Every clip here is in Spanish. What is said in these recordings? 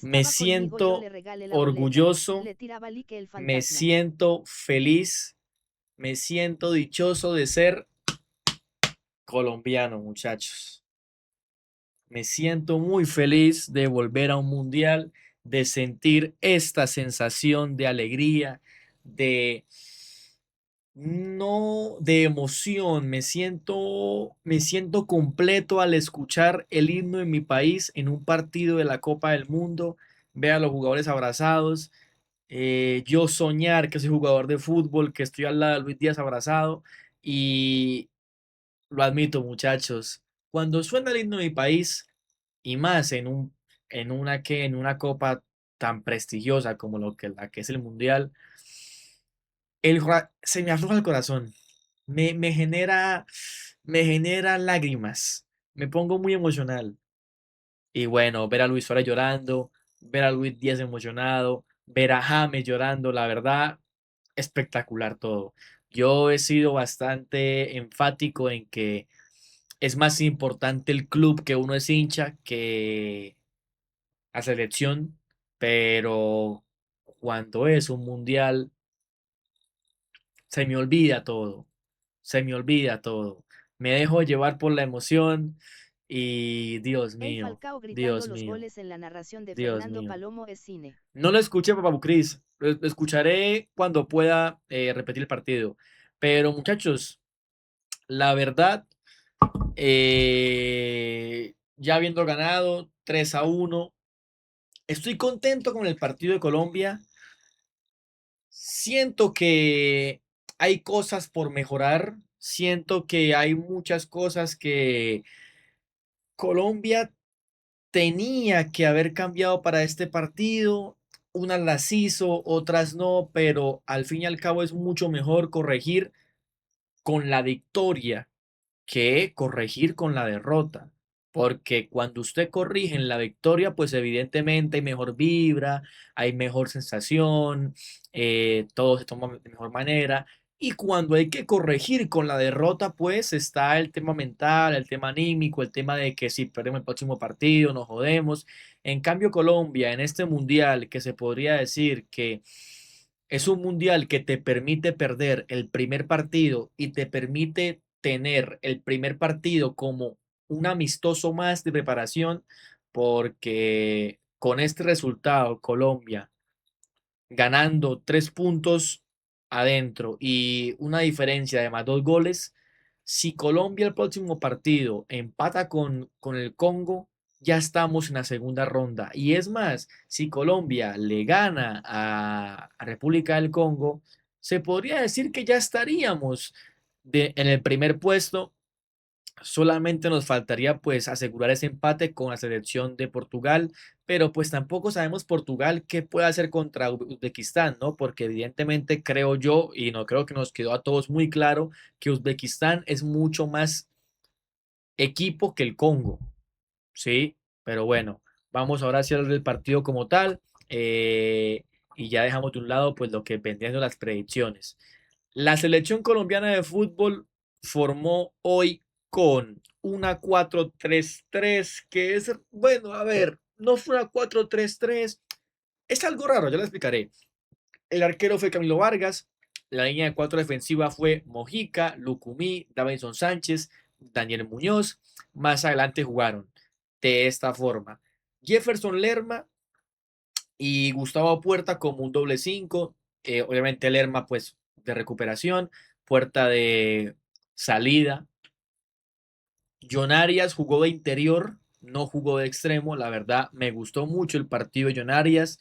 Me Estaba conmigo, yo siento le regalé la boleta. orgulloso, Le tiraba like el me fantasma. siento feliz, me siento dichoso de ser colombiano, muchachos. Me siento muy feliz de volver a un mundial, de sentir esta sensación de alegría, de no de emoción. Me siento completo al escuchar el himno de mi país en un partido de la Copa del Mundo, ver a los jugadores abrazados, yo soñar que soy jugador de fútbol, que estoy al lado de Luis Díaz abrazado y lo admito, muchachos, cuando suena el himno de mi país y más en una copa tan prestigiosa como la que es el Mundial, se me afloja el corazón, me genera lágrimas, me pongo muy emocional. Y bueno, ver a Luis Suárez llorando, ver a Luis Díaz emocionado, ver a James llorando, la verdad, espectacular todo. Yo he sido bastante enfático en que es más importante el club que uno es hincha que la selección, pero cuando es un mundial se me olvida todo, se me olvida todo. Me dejo llevar por la emoción y El Falcao gritando Dios los mío, goles en la narración de Dios Fernando mío. Palomo es cine. No lo escuché, Papá Cris. Lo escucharé cuando pueda repetir el partido. Pero muchachos, la verdad, ya habiendo ganado 3-1, estoy contento con el partido de Colombia. Siento que hay cosas por mejorar. Siento que hay muchas cosas que Colombia tenía que haber cambiado para este partido. Unas las hizo, otras no, pero al fin y al cabo es mucho mejor corregir con la victoria que corregir con la derrota. Porque cuando usted corrige en la victoria, pues evidentemente hay mejor vibra, hay mejor sensación, todo se toma de mejor manera. Y cuando hay que corregir con la derrota, pues está el tema mental, el tema anímico, el tema de que si perdemos el próximo partido, nos jodemos. En cambio, Colombia, en este mundial, que se podría decir que es un mundial que te permite perder el primer partido y te permite tener el primer partido como un amistoso más de preparación, porque con este resultado, Colombia ganando 3 puntos adentro y una diferencia de más 2 goles, si Colombia el próximo partido empata con el Congo, ya estamos en la segunda ronda. Y es más, si Colombia le gana a República del Congo, se podría decir que ya estaríamos en el primer puesto. Solamente nos faltaría pues asegurar ese empate con la selección de Portugal, pero pues tampoco sabemos Portugal qué puede hacer contra Uzbekistán, ¿no? Porque evidentemente creo yo, y no creo que nos quedó a todos muy claro, que Uzbekistán es mucho más equipo que el Congo, ¿sí? Pero bueno, vamos ahora hacia el partido como tal, y ya dejamos de un lado pues lo que vendrían siendo las predicciones. La selección colombiana de fútbol formó hoy con una 4-3-3 que es, bueno, a ver, no fue una 4-3-3, es algo raro, ya lo explicaré. El arquero fue Camilo Vargas, la línea de cuatro defensiva fue Mojica, Lucumí, Davinson Sánchez, Daniel Muñoz. Más adelante jugaron de esta forma: Jefferson Lerma y Gustavo Puerta como un doble cinco. Obviamente Lerma pues de recuperación, Puerta de salida. John Arias jugó de interior, no jugó de extremo. La verdad, me gustó mucho el partido de John Arias.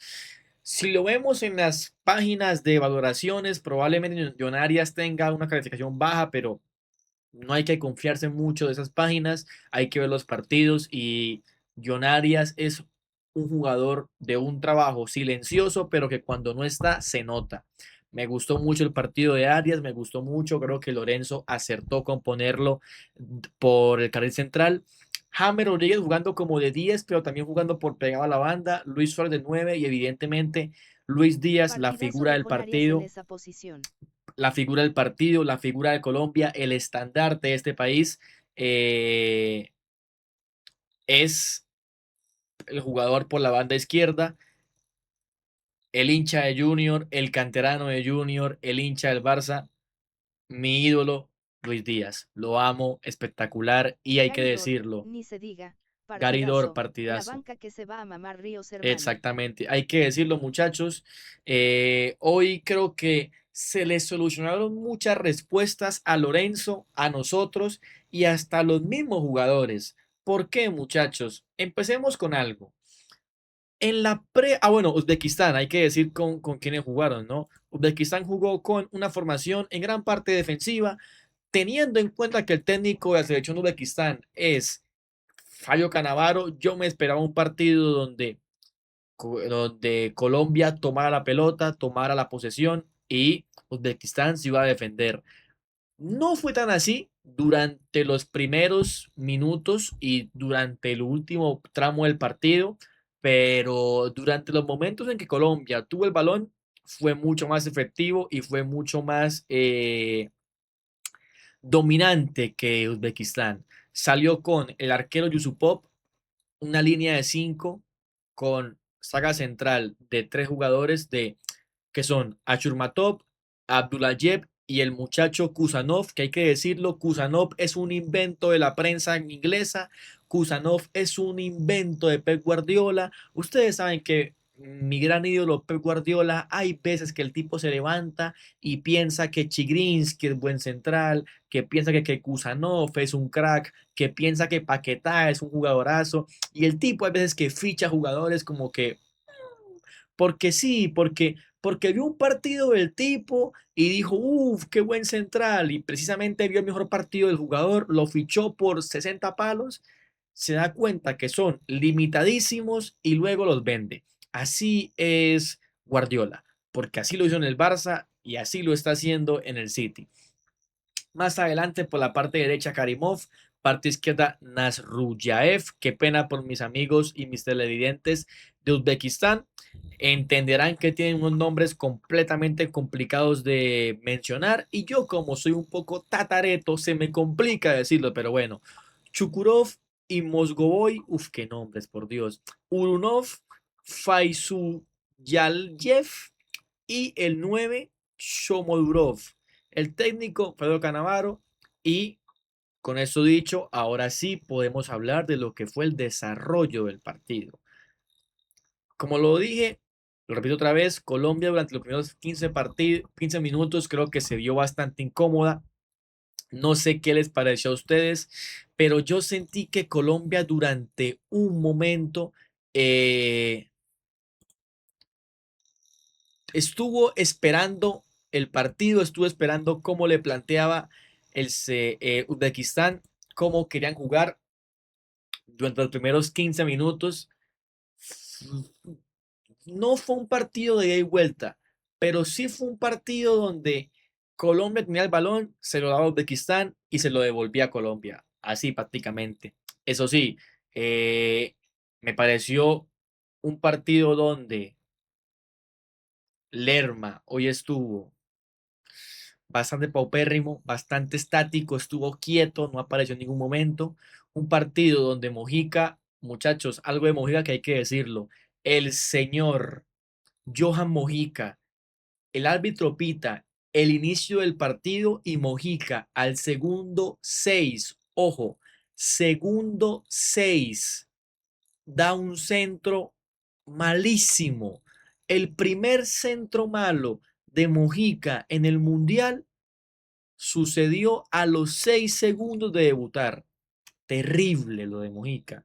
Si lo vemos en las páginas de valoraciones, probablemente John Arias tenga una calificación baja, pero no hay que confiarse mucho de esas páginas. Hay que ver los partidos y John Arias es un jugador de un trabajo silencioso, pero que cuando no está se nota. Me gustó mucho el partido de Arias, me gustó mucho, creo que Lorenzo acertó con ponerlo por el carril central. James Rodríguez jugando como de 10, pero también jugando por pegado a la banda. Luis Suárez de 9 y evidentemente Luis Díaz, Partidazo de John Arias en esa posición. la figura del partido, la figura de Colombia, el estandarte de este país. eh, es el jugador por la banda izquierda, el hincha de Junior, el canterano de Junior, el hincha del Barça, mi ídolo, Luis Díaz. Lo amo, espectacular y hay que Garidor, decirlo. ni se diga, Garidor, partidazo, la partidazo. banca que se va a mamar Ríos hermano. Exactamente, hay que decirlo, muchachos. Hoy creo que se le solucionaron muchas respuestas a Lorenzo, a nosotros y hasta a los mismos jugadores. ¿Por qué, muchachos? Empecemos con algo. En la bueno, Uzbekistán, hay que decir con quiénes jugaron, ¿no? Uzbekistán jugó con una formación en gran parte defensiva, teniendo en cuenta que el técnico de la selección de Uzbekistán es Fabio Cannavaro. Yo me esperaba un partido donde Colombia tomara la pelota, tomara la posesión y Uzbekistán se iba a defender. No fue tan así durante los primeros minutos y durante el último tramo del partido, pero durante los momentos en que Colombia tuvo el balón, fue mucho más efectivo y fue mucho más dominante que Uzbekistán. Salió con el arquero Yusupov, una línea de 5 con saga central de 3 jugadores que son Achurmatov, Abdulayev y el muchacho Kusanov, que hay que decirlo, Kusanov es un invento de la prensa inglesa, Kusanov es un invento de Pep Guardiola. Ustedes saben que mi gran ídolo Pep Guardiola, hay veces que el tipo se levanta y piensa que Chigrinsky es buen central, que piensa que Kusanov es un crack, que piensa que Paquetá es un jugadorazo, y el tipo hay veces que ficha jugadores como que porque sí, porque vio un partido del tipo y dijo, uff, qué buen central, y precisamente vio el mejor partido del jugador, lo fichó por 60 palos, se da cuenta que son limitadísimos y luego los vende. Así es Guardiola, porque así lo hizo en el Barça y así lo está haciendo en el City. Más adelante por la parte derecha Karimov, parte izquierda Nasrullaev. Qué pena por mis amigos y mis televidentes de Uzbekistán. Entenderán que tienen unos nombres completamente complicados de mencionar y yo como soy un poco tatareto se me complica decirlo, pero bueno. Chukurov y Mozgovoy, uf, qué nombres, por Dios. Urunov, Faisuyalyev y el 9 Shomodurov. El técnico Pedro Canavaro y con eso dicho, ahora sí podemos hablar de lo que fue el desarrollo del partido. Como lo dije, lo repito otra vez, Colombia durante los primeros 15 minutos creo que se vio bastante incómoda. No sé qué les pareció a ustedes, pero yo sentí que Colombia durante un momento eh, estuvo esperando el partido, estuvo esperando cómo le planteaba Uzbekistán, cómo querían jugar durante los primeros 15 minutos. No fue un partido de ida y vuelta, pero sí fue un partido donde Colombia tenía el balón, se lo daba a Uzbekistán y se lo devolvía a Colombia, así prácticamente. Eso sí, me pareció un partido donde Lerma hoy estuvo bastante paupérrimo, bastante estático, estuvo quieto, no apareció en ningún momento. Un partido donde Mojica, muchachos, algo de Mojica que hay que decirlo, el señor Johan Mojica, el árbitro pita el inicio del partido y Mojica al segundo 6, ojo, segundo 6, da un centro malísimo. El primer centro malo de Mojica en el Mundial sucedió a los 6 segundos de debutar. Terrible lo de Mojica.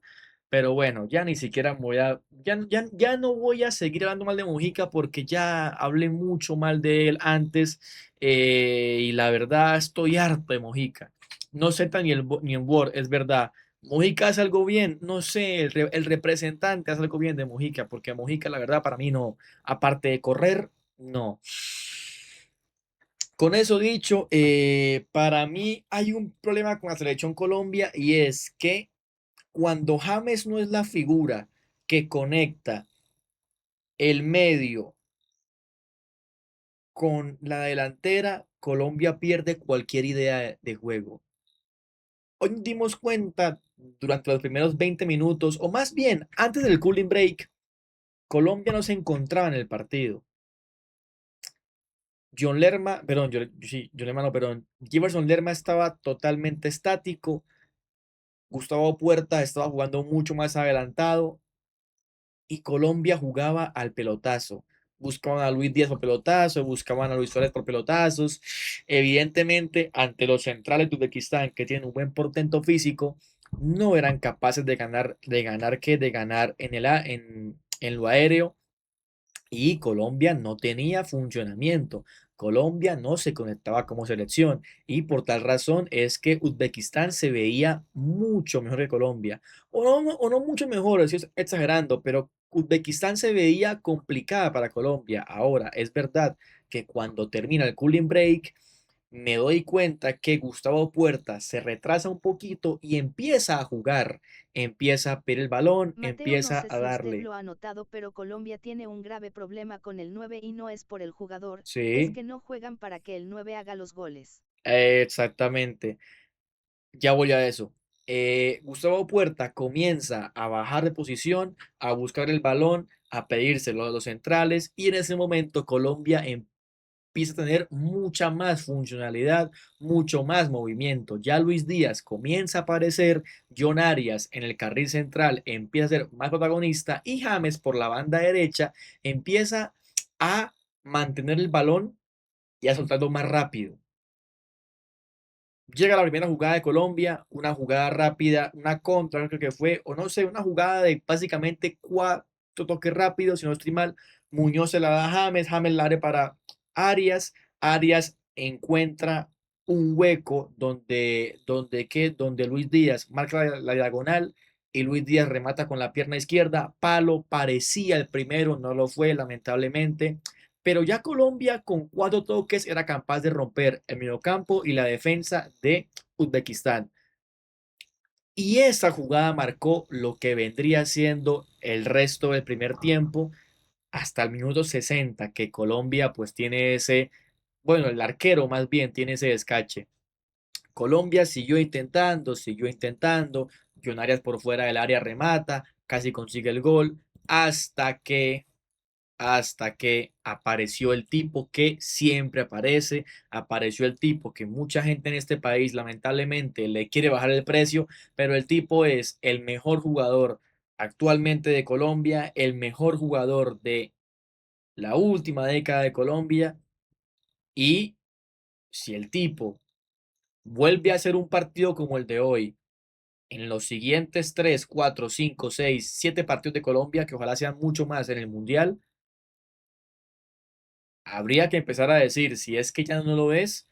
Pero bueno, ya ni siquiera voy a, ya no voy a seguir hablando mal de Mojica porque ya hablé mucho mal de él antes, y la verdad estoy harto de Mojica. No sé ni, ni en Word, es verdad. Mojica hace algo bien, no sé, el representante hace algo bien de Mojica, porque Mojica la verdad para mí no, aparte de correr, no. Con eso dicho, para mí hay un problema con la selección Colombia y es que cuando James no es la figura que conecta el medio con la delantera, Colombia pierde cualquier idea de juego. hoy nos dimos cuenta durante los primeros 20 minutos, o más bien antes del cooling break, Colombia no se encontraba en el partido. John Lerma, perdón, sí, John Lerma no, perdón, Jefferson Lerma estaba totalmente estático, Gustavo Puerta estaba jugando mucho más adelantado y Colombia jugaba al pelotazo. Buscaban a Luis Díaz por pelotazo, buscaban a Luis Suárez por pelotazos. Evidentemente, ante los centrales de Uzbekistán, que tienen un buen portento físico, no eran capaces de ganar en lo aéreo y Colombia no tenía funcionamiento. Colombia no se conectaba como selección y por tal razón es que Uzbekistán se veía mucho mejor que Colombia. O no mucho mejor, estoy exagerando, pero Uzbekistán se veía complicada para Colombia. Ahora, es verdad que cuando termina el cooling break, me doy cuenta que Gustavo Puerta se retrasa un poquito y empieza a jugar, empieza a pedir el balón, Mateo, no empieza sé a si usted darle. lo ha notado, pero Colombia tiene un grave problema con el 9 y no es por el jugador, es Sí. que no juegan para que el 9 haga los goles. Exactamente, ya voy a eso. Gustavo Puerta comienza a bajar de posición, a buscar el balón, a pedírselo a los centrales y en ese momento Colombia empieza a tener mucha más funcionalidad, mucho más movimiento. Ya Luis Díaz comienza a aparecer, John Arias en el carril central empieza a ser más protagonista y James por la banda derecha empieza a mantener el balón y a soltarlo más rápido. Llega la primera jugada de Colombia, una jugada rápida, una contra, creo que fue, o no sé, una jugada de básicamente cuatro toques rápidos, si no estoy mal. Muñoz se la da a James, James la abre para Arias, Arias encuentra un hueco donde Luis Díaz marca la diagonal y Luis Díaz remata con la pierna izquierda, palo, parecía el primero, no lo fue, lamentablemente. Pero ya Colombia con cuatro toques era capaz de romper el mediocampo y la defensa de Uzbekistán. Y esa jugada marcó lo que vendría siendo el resto del primer tiempo hasta el minuto 60, que Colombia pues tiene ese, bueno, el arquero más bien tiene ese descache. Colombia siguió intentando, John Arias por fuera del área remata, casi consigue el gol, hasta que apareció el tipo que siempre aparece, apareció el tipo que mucha gente en este país lamentablemente le quiere bajar el precio, pero el tipo es el mejor jugador actualmente de Colombia, el mejor jugador de la última década de Colombia y si el tipo vuelve a hacer un partido como el de hoy, en los siguientes 3 4 5 6 7 partidos de Colombia, que ojalá sean mucho más en el Mundial, habría que empezar a decir, si es que ya no lo es,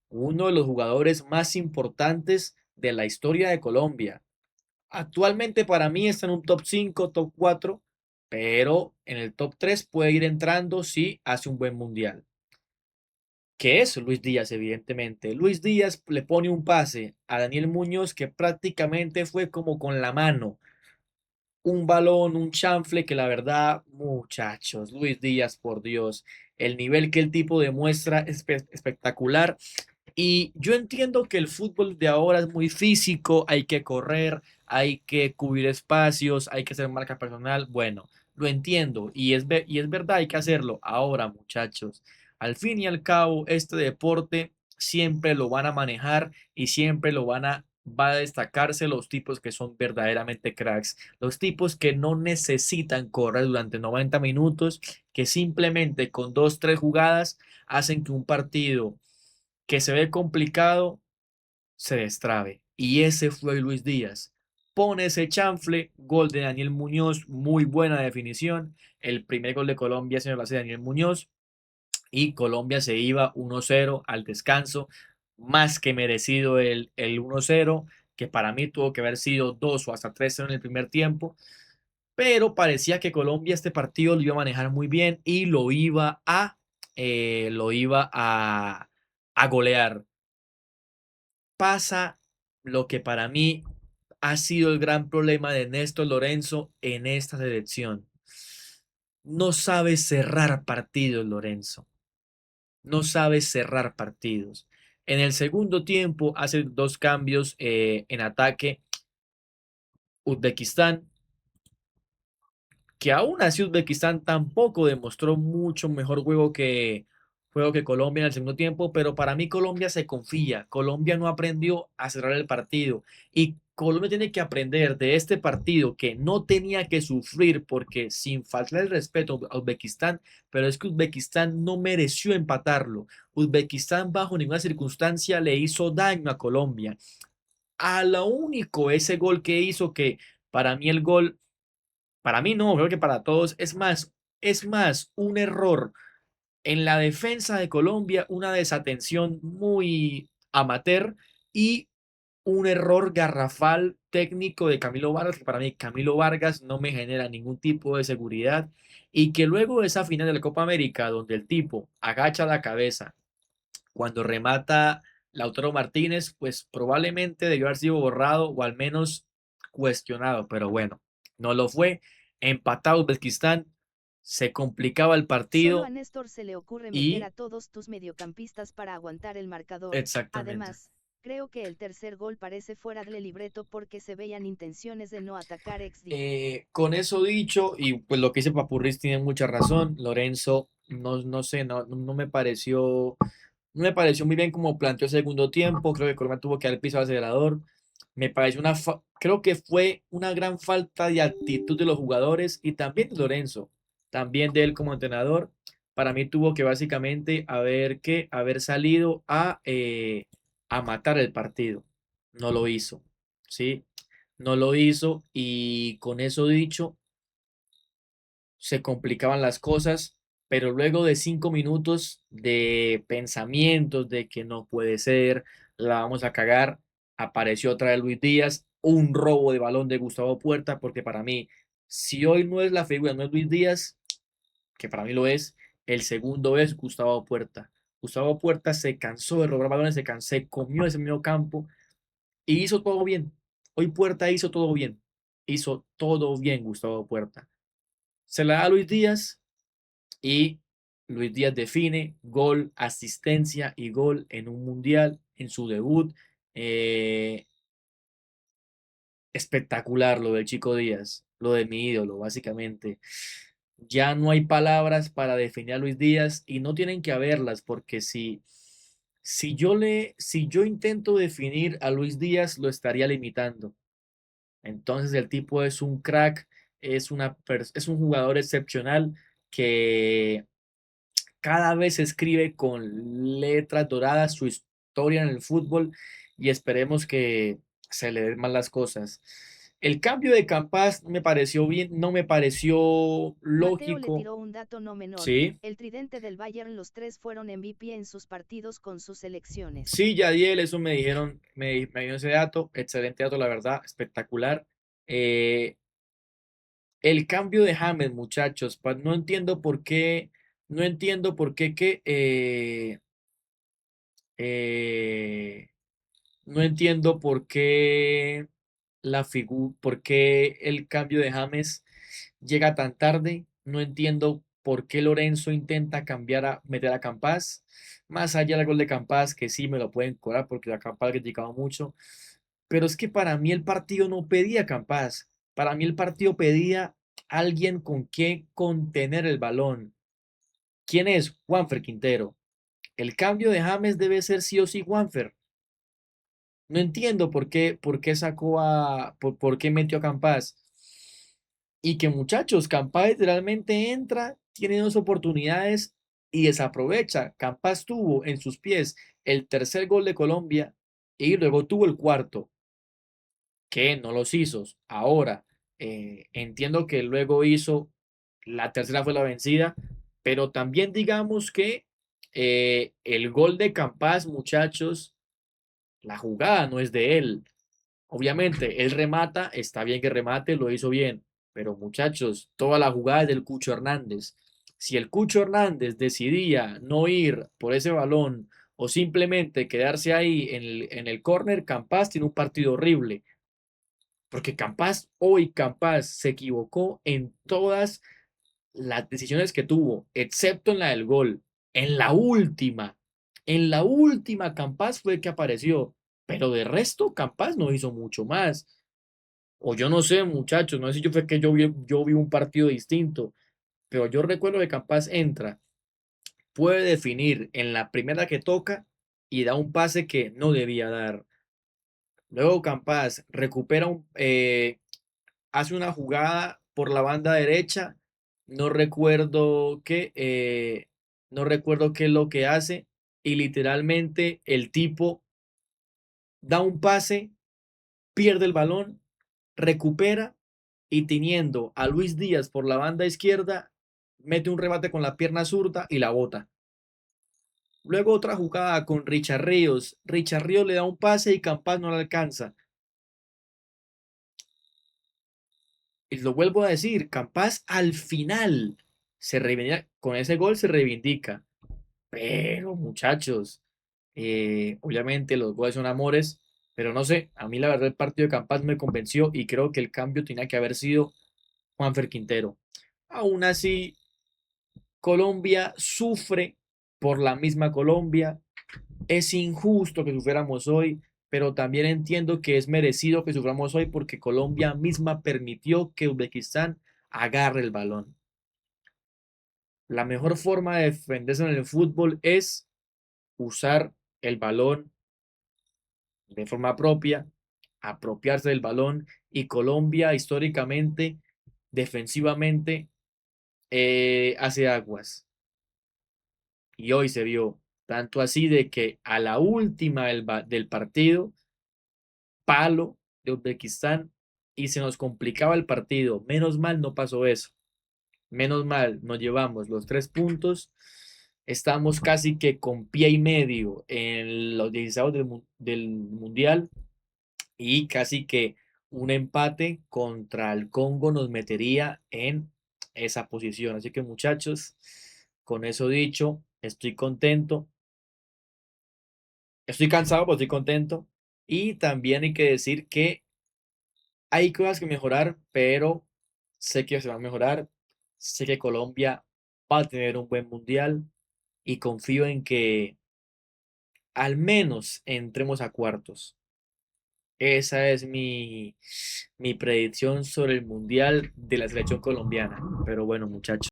uno de los jugadores más importantes de la historia de Colombia. Actualmente para mí está en un top 5 top 4 pero en el top 3 puede ir entrando si hace un buen mundial. Que es Luis Díaz, evidentemente. Luis Díaz le pone un pase a Daniel Muñoz que prácticamente fue como con la mano. Un balón, un chanfle que la verdad, muchachos, Luis Díaz, por Dios, el nivel que el tipo demuestra es espectacular. Y yo entiendo que el fútbol de ahora es muy físico, hay que correr, hay que cubrir espacios, hay que hacer marca personal. Bueno, lo entiendo y es verdad, hay que hacerlo. Ahora, muchachos, al fin y al cabo, este deporte siempre lo van a manejar y siempre va a destacarse los tipos que son verdaderamente cracks, los tipos que no necesitan correr durante 90 minutos, que simplemente con dos, tres jugadas hacen que un partido que se ve complicado se destrabe. Y ese fue Luis Díaz. Pone ese chanfle, gol de Daniel Muñoz, muy buena definición. El primer gol de Colombia se lo hace Daniel Muñoz y Colombia se iba 1-0 al descanso. Más que merecido el 1-0, que para mí tuvo que haber sido 2 o hasta 3-0 en el primer tiempo. Pero parecía que Colombia este partido lo iba a manejar muy bien y lo iba a golear. Pasa lo que para mí ha sido el gran problema de Néstor Lorenzo en esta selección. No sabe cerrar partidos, Lorenzo. No sabe cerrar partidos. En el segundo tiempo hace dos cambios en ataque Uzbekistán, que aún así Uzbekistán tampoco demostró mucho mejor juego que Colombia en el segundo tiempo, pero para mí Colombia se confía, Colombia no aprendió a cerrar el partido y Colombia tiene que aprender de este partido que no tenía que sufrir porque sin faltar el respeto a Uzbekistán, pero es que Uzbekistán no mereció empatarlo. Uzbekistán bajo ninguna circunstancia le hizo daño a Colombia. A lo único ese gol que hizo que para mí el gol para mí no, creo que para todos. Es más un error en la defensa de Colombia, una desatención muy amateur y un error garrafal técnico de Camilo Vargas, que para mí Camilo Vargas no me genera ningún tipo de seguridad y que luego de esa final de la Copa América, donde el tipo agacha la cabeza cuando remata Lautaro Martínez, pues probablemente debió haber sido borrado o al menos cuestionado, pero bueno, no lo fue. Empatado Uzbekistán, se complicaba el Solo a partido Néstor se le ocurre meter y a todos tus mediocampistas para aguantar el marcador. exactamente. Además, creo que el tercer gol parece fuera del libreto porque se veían intenciones de no atacar XD. Con eso dicho, y pues lo que dice Papurris tiene mucha razón, Lorenzo, no sé, no me pareció. No me pareció muy bien como planteó el segundo tiempo. Creo que Colombia tuvo que dar el piso al acelerador. Me pareció creo que fue una gran falta de actitud de los jugadores y también de Lorenzo, también de él como entrenador. Para mí tuvo que básicamente haber salido a matar el partido. No lo hizo, ¿sí? No lo hizo y con eso dicho, se complicaban las cosas, pero luego de 5 minutos de pensamientos de que no puede ser, la vamos a cagar, apareció otra vez Luis Díaz, un robo de balón de Gustavo Puerta, porque para mí, si hoy no es la figura, no es Luis Díaz, que para mí lo es, el segundo es Gustavo Puerta. Gustavo Puerta se cansó de robar balones, se comió ese medio campo y hizo todo bien. Hoy Puerta hizo todo bien. Hizo todo bien Gustavo Puerta. Se la da a Luis Díaz y Luis Díaz define gol, asistencia y gol en un mundial, en su debut. Eh, Espectacular lo del Chico Díaz, lo de mi ídolo, básicamente. Ya no hay palabras para definir a Luis Díaz y no tienen que haberlas porque si yo intento definir a Luis Díaz, lo estaría limitando. Entonces el tipo es un crack, es un jugador excepcional que cada vez escribe con letras doradas su historia en el fútbol y esperemos que se le den más las cosas. El cambio de Campas me pareció bien, no me pareció Mateo le lógico. tiró un dato no menor. Sí, El tridente del Bayern, los tres fueron MVP en sus partidos con sus selecciones. sí, Yadiel, eso me dijeron, me dio ese dato, excelente dato, la verdad, espectacular. Eh, el cambio de James, muchachos, no entiendo por qué, no entiendo por qué eh, no entiendo por qué por qué el cambio de James llega tan tarde. No entiendo por qué Lorenzo intenta meter a Campas. Más allá del gol de Campas, que sí me lo pueden cobrar porque a Campas le criticaba mucho. Pero es que para mí el partido no pedía Campas. Para mí el partido pedía alguien con quien contener el balón. ¿Quién es? Juanfer Quintero. El cambio de James debe ser sí o sí Juanfer. No entiendo por qué sacó por qué metió a Campas. Y que muchachos, Campas literalmente entra, tiene dos oportunidades y desaprovecha. Campas tuvo en sus pies el tercer gol de Colombia y luego tuvo el cuarto, que no los hizo. Ahora, entiendo que luego hizo, la tercera fue la vencida, pero también digamos que el gol de Campas, muchachos, la jugada no es de él. Obviamente, él remata, está bien que remate, lo hizo bien, pero muchachos, toda la jugada es del Cucho Hernández. Si el Cucho Hernández decidía no ir por ese balón o simplemente quedarse ahí en el córner, Campas tiene un partido horrible, porque Campas se equivocó en todas las decisiones que tuvo, excepto en la del gol. En la última, En la última Campas fue que apareció, pero de resto Campas no hizo mucho más. O yo no sé, muchachos, no sé si yo fue que yo vi un partido distinto, pero yo recuerdo que Campas entra, puede definir en la primera que toca y da un pase que no debía dar. Luego Campas hace una jugada por la banda derecha, no recuerdo no recuerdo qué es lo que hace, y literalmente el tipo da un pase, pierde el balón, recupera y teniendo a Luis Díaz por la banda izquierda, mete un rebate con la pierna zurda y la bota. Luego otra jugada con Richard Ríos. Richard Ríos le da un pase y Campas no le alcanza. Y lo vuelvo a decir, Campas al final se reivindica, con ese gol se reivindica. Pero muchachos, obviamente los goles son amores, pero no sé, a mí la verdad el partido de Campas me convenció y creo que el cambio tenía que haber sido Juanfer Quintero. Aún así, Colombia sufre por la misma Colombia. Es injusto que sufriéramos hoy, pero también entiendo que es merecido que suframos hoy porque Colombia misma permitió que Uzbekistán agarre el balón. La mejor forma de defenderse en el fútbol es usar el balón de forma propia, apropiarse del balón y Colombia históricamente, defensivamente, hace aguas. Y hoy se vio tanto así de que a la última del partido, palo de Uzbekistán y se nos complicaba el partido. Menos mal no pasó eso. Menos mal nos llevamos los 3 puntos. Estamos casi que con pie y medio en los 16 del Mundial y casi que un empate contra el Congo nos metería en esa posición. Así que muchachos, con eso dicho, estoy contento. Estoy cansado, pero estoy contento. Y también hay que decir que hay cosas que mejorar, pero sé que se va a mejorar. Sé que Colombia va a tener un buen mundial y confío en que al menos entremos a cuartos. Esa es mi predicción sobre el mundial de la selección colombiana. Pero bueno, muchachos.